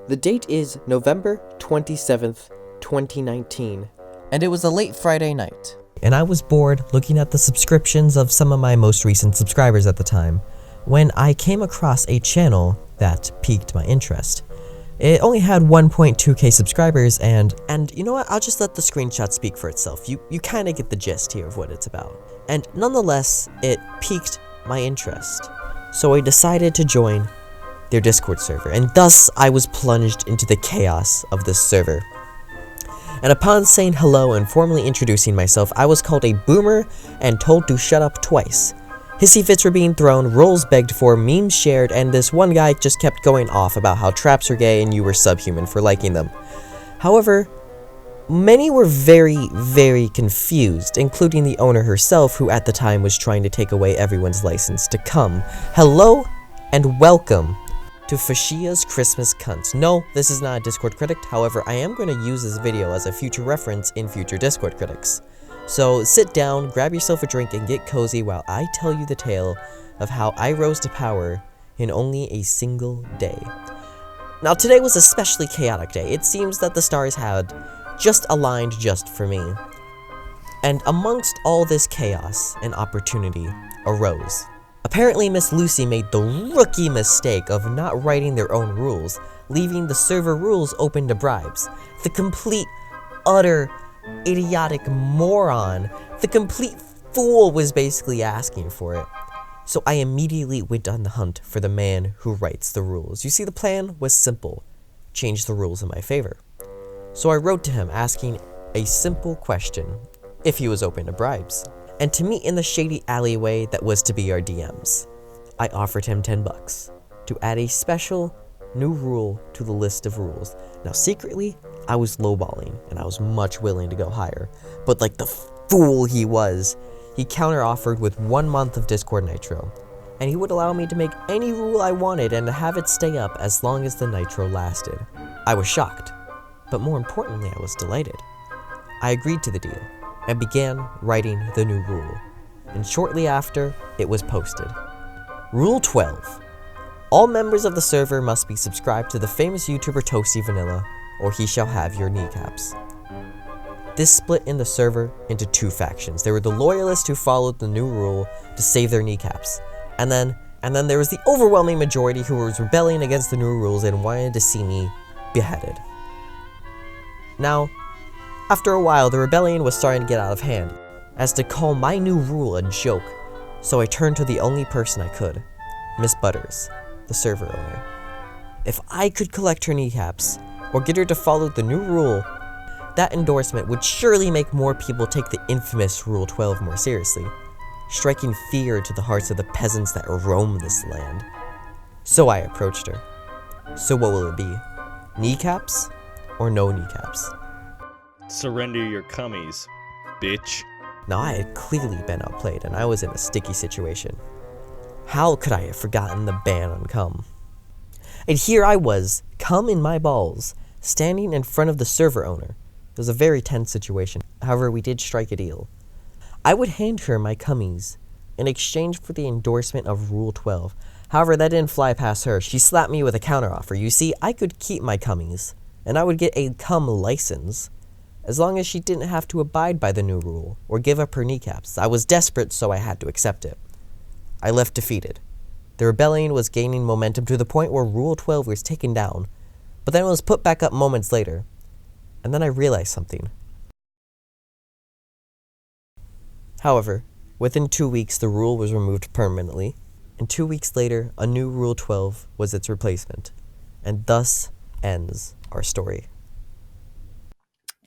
The date is November 27th, 2019, and it was a late Friday night. And I was bored looking at the subscriptions of some of my most recent subscribers at the time, when I came across a channel that piqued my interest. It only had 1.2k subscribers, and you know what, I'll just let the screenshot speak for itself. You kinda get the gist here of what it's about. And nonetheless, it piqued my interest. So I decided to join their Discord server, and thus I was plunged into the chaos of this server. And upon saying hello and formally introducing myself, I was called a boomer and told to shut up twice. Hissy fits were being thrown, roles begged for, memes shared, and this one guy just kept going off about how traps are gay and you were subhuman for liking them. However, many were very, very confused, including the owner herself, who at the time was trying to take away everyone's license to come. Hello and welcome to Fuchsia's Christmas Cunt. No, this is not a Discord critic, however, I am going to use this video as a future reference in future Discord critics. So sit down, grab yourself a drink, and get cozy while I tell you the tale of how I rose to power in only a single day. Now, today was a especially chaotic day. It seems that the stars had just aligned just for me. And amongst all this chaos, an opportunity arose. Apparently, Miss Lucy made the rookie mistake of not writing their own rules, leaving the server rules open to bribes. The complete, utter, idiotic moron, the complete fool was basically asking for it. So I immediately went on the hunt for the man who writes the rules. You see, the plan was simple: change the rules in my favor. So I wrote to him asking a simple question: if he was open to bribes, and to meet in the shady alleyway that was to be our DMs. I offered him $10 to add a special new rule to the list of rules. Now secretly, I was lowballing, and I was much willing to go higher, but like the fool he was, he counter-offered with 1 month of Discord Nitro, and he would allow me to make any rule I wanted and to have it stay up as long as the Nitro lasted. I was shocked, but more importantly, I was delighted. I agreed to the deal, and began writing the new rule, and shortly after, it was posted. Rule 12. All members of the server must be subscribed to the famous YouTuber Toasty Vanilla, or he shall have your kneecaps. This split in the server into two factions. There were the loyalists who followed the new rule to save their kneecaps, and then there was the overwhelming majority who was rebelling against the new rules and wanted to see me beheaded. Now, after a while, the rebellion was starting to get out of hand, as to call my new rule a joke, so I turned to the only person I could, Miss Butters, the server owner. If I could collect her kneecaps, or get her to follow the new rule, that endorsement would surely make more people take the infamous Rule 12 more seriously, striking fear to the hearts of the peasants that roam this land. So I approached her. So what will it be? Kneecaps, or no kneecaps? Surrender your cummies, bitch. Now I had clearly been outplayed, and I was in a sticky situation. How could I have forgotten the ban on cum? And here I was, cum in my balls, standing in front of the server owner. It was a very tense situation. However, we did strike a deal. I would hand her my cummies in exchange for the endorsement of Rule 12. However, that didn't fly past her. She slapped me with a counteroffer. You see, I could keep my cummies, and I would get a cum license, as long as she didn't have to abide by the new rule, or give up her kneecaps. I was desperate, so I had to accept it. I left defeated. The rebellion was gaining momentum to the point where Rule 12 was taken down, but then it was put back up moments later. And then I realized something. However, within 2 weeks, the rule was removed permanently, and 2 weeks later, a new Rule 12 was its replacement. And thus ends our story.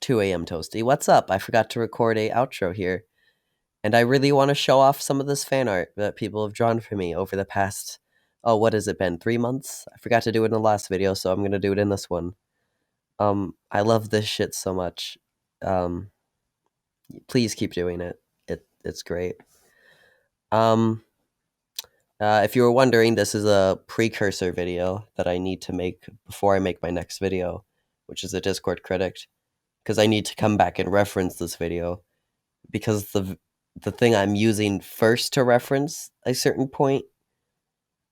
2 a.m. Toasty. What's up? I forgot to record a outro here. And I really want to show off some of this fan art that people have drawn for me over the past, what has it been, 3 months? I forgot to do it in the last video, so I'm going to do it in this one. I love this shit so much. Please keep doing it. It's great. If you were wondering, this is a precursor video that I need to make before I make my next video, which is a Discord critic, because I need to come back and reference this video, because the thing I'm using first to reference a certain point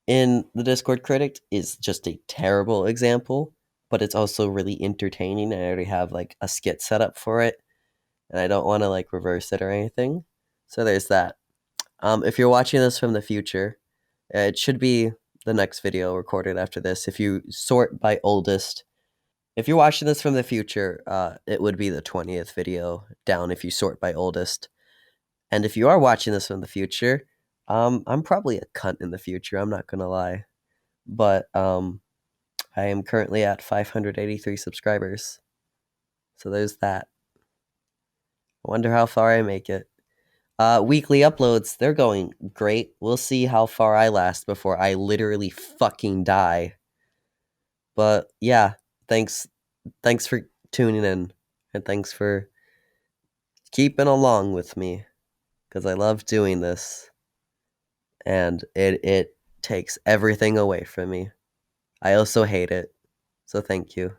in the Discord critic is just a terrible example, but it's also really entertaining. I already have like a skit set up for it, and I don't want to like reverse it or anything. So there's that. If you're watching this from the future, it should be the next video recorded after this. If you sort by oldest, if you're watching this from the future, it would be the 20th video down if you sort by oldest. And if you are watching this from the future, I'm probably a cunt in the future. I'm not gonna lie, but I am currently at 583 subscribers. So there's that. I wonder how far I make it. Weekly uploads, they're going great. We'll see how far I last before I literally fucking die. But yeah, thanks for tuning in, and thanks for keeping along with me, because I love doing this, and it takes everything away from me. I also hate it, so thank you.